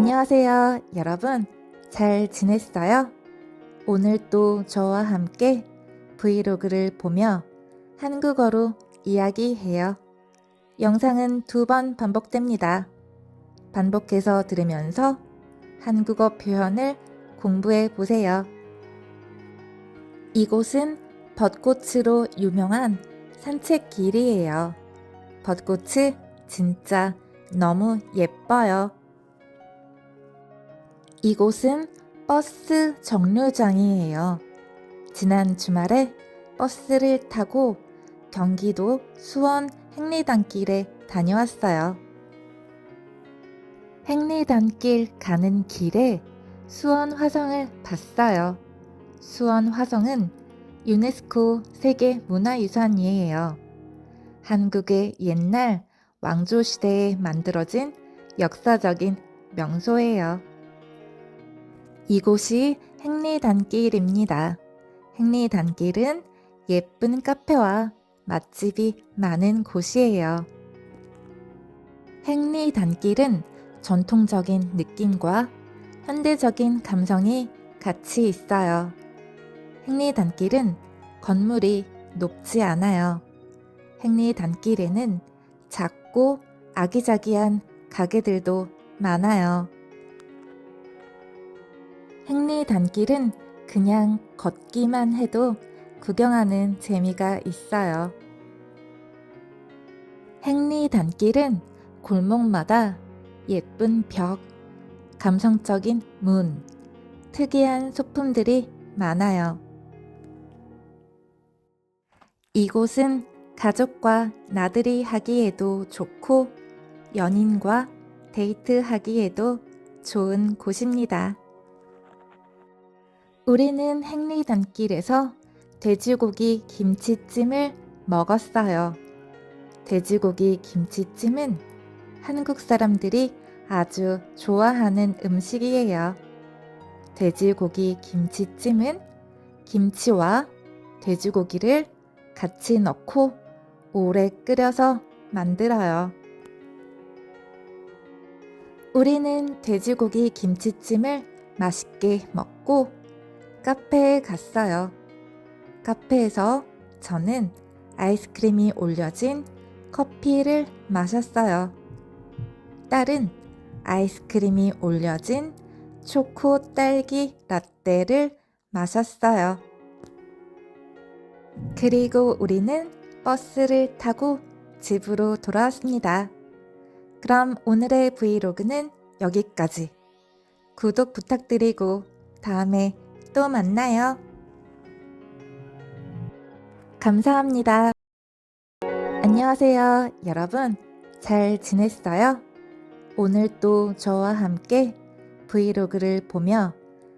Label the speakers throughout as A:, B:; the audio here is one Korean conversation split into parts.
A: 안녕하세요, 여러분. 잘 지냈어요? 오늘 또 저와 함께 브이로그를 보며 한국어로 이야기해요. 영상은 2번 반복됩니다. 반복해서 들으면서 한국어 표현을 공부해 보세요. 이곳은 벚꽃으로 유명한 산책길이에요. 벚꽃이 진짜 너무 예뻐요. 이곳은 버스 정류장이에요. 지난 주말에 버스를 타고 경기도 수원 행리단길에 다녀왔어요. 행리단길 가는 길에 수원 화성을 봤어요. 수원 화성은 유네스코 세계문화유산이에요. 한국의 옛날 왕조 시대에 만들어진 역사적인 명소예요. 이곳이 행리단길입니다. 행리단길은 예쁜 카페와 맛집이 많은 곳이에요. 행리단길은 전통적인 느낌과 현대적인 감성이 같이 있어요. 행리단길은 건물이 높지 않아요. 행리단길에는 작고 아기자기한 가게들도 많아요. 행리단길은 그냥 걷기만 해도 구경하는 재미가 있어요. 행리단길은 골목마다 예쁜 벽, 감성적인 문, 특이한 소품들이 많아요. 이곳은 가족과 나들이 하기에도 좋고 연인과 데이트하기에도 좋은 곳입니다. 우리는 행리단길에서 돼지고기 김치찜을 먹었어요. 돼지고기 김치찜은 한국 사람들이 아주 좋아하는 음식이에요. 돼지고기 김치찜은 김치와 돼지고기를 같이 넣고 오래 끓여서 만들어요. 우리는 돼지고기 김치찜을 맛있게 먹고 카페에 갔어요. 카페에서 저는 아이스크림이 올려진 커피를 마셨어요. 딸은 아이스크림이 올려진 초코 딸기 라떼를 마셨어요. 그리고 우리는 버스를 타고 집으로 돌아왔습니다. 그럼 오늘의 브이로그는 여기까지. 구독 부탁드리고 다음에 또 만나요. 감사합니다. 안녕하세요, 여러분. 잘 지냈어요? 오늘 또 저와 함께 브이로그를 보며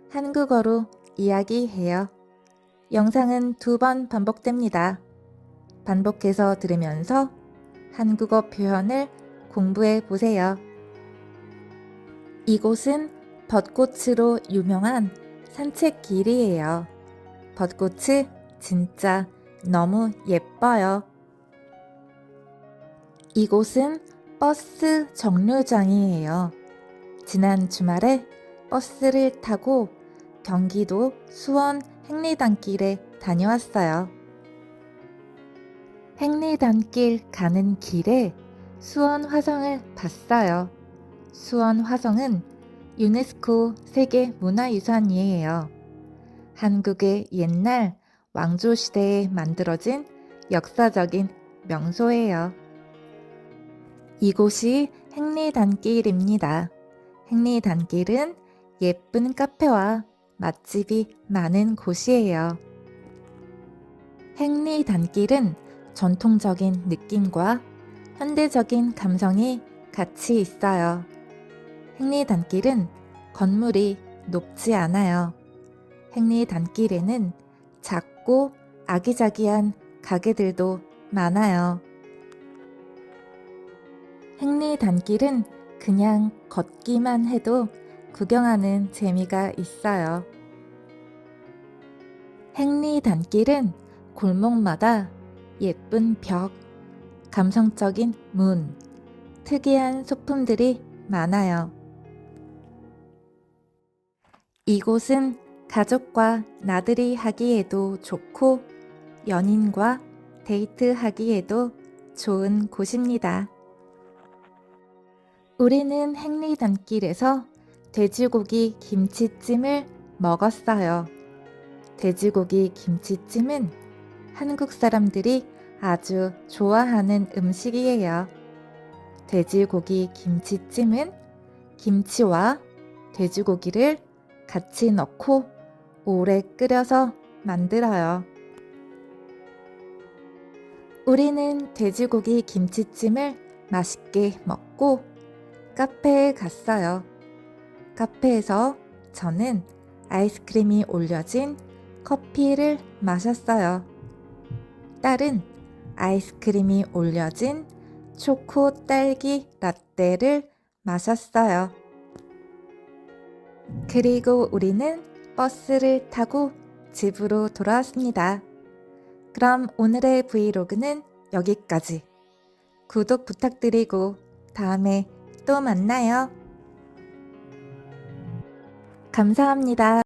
A: 한국어로 이야기해요. 영상은 2번 반복됩니다. 반복해서 들으면서 한국어 표현을 공부해 보세요. 이곳은 벚꽃으로 유명한 산책길이에요. 벚꽃이 진짜 너무 예뻐요. 이곳은 버스 정류장이에요. 지난 주말에 버스를 타고 경기도 수원 행리단길에 다녀왔어요. 행리단길 가는 길에 수원 화성을 봤어요. 수원 화성은 유네스코 세계문화유산이에요. 한국의 옛날 왕조 시대에 만들어진 역사적인 명소예요. 이곳이 행리단길입니다. 행리단길은 예쁜 카페와 맛집이 많은 곳이에요. 행리단길은 전통적인 느낌과 현대적인 감성이 같이 있어요. 행리단길은 건물이 높지 않아요. 행리단길에는 작고 아기자기한 가게들도 많아요. 행리단길은 그냥 걷기만 해도 구경하는 재미가 있어요. 행리단길은 골목마다 예쁜 벽, 감성적인 문, 특이한 소품들이 많아요. 이곳은 가족과 나들이 하기에도 좋고 연인과 데이트하기에도 좋은 곳입니다. 우리는 행리단길에서 돼지고기 김치찜을 먹었어요. 돼지고기 김치찜은 한국 사람들이 아주 좋아하는 음식이에요. 돼지고기 김치찜은 김치와 돼지고기를 같이 넣고 오래 끓여서 만들어요. 우리는 돼지고기 김치찜을 맛있게 먹고 카페에 갔어요. 카페에서 저는 아이스크림이 올려진 커피를 마셨어요. 딸은 아이스크림이 올려진 초코 딸기 라떼를 마셨어요. 그리고 우리는 버스를 타고 집으로 돌아왔습니다. 그럼 오늘의 브이로그는 여기까지. 구독 부탁드리고 다음에 또 만나요. 감사합니다.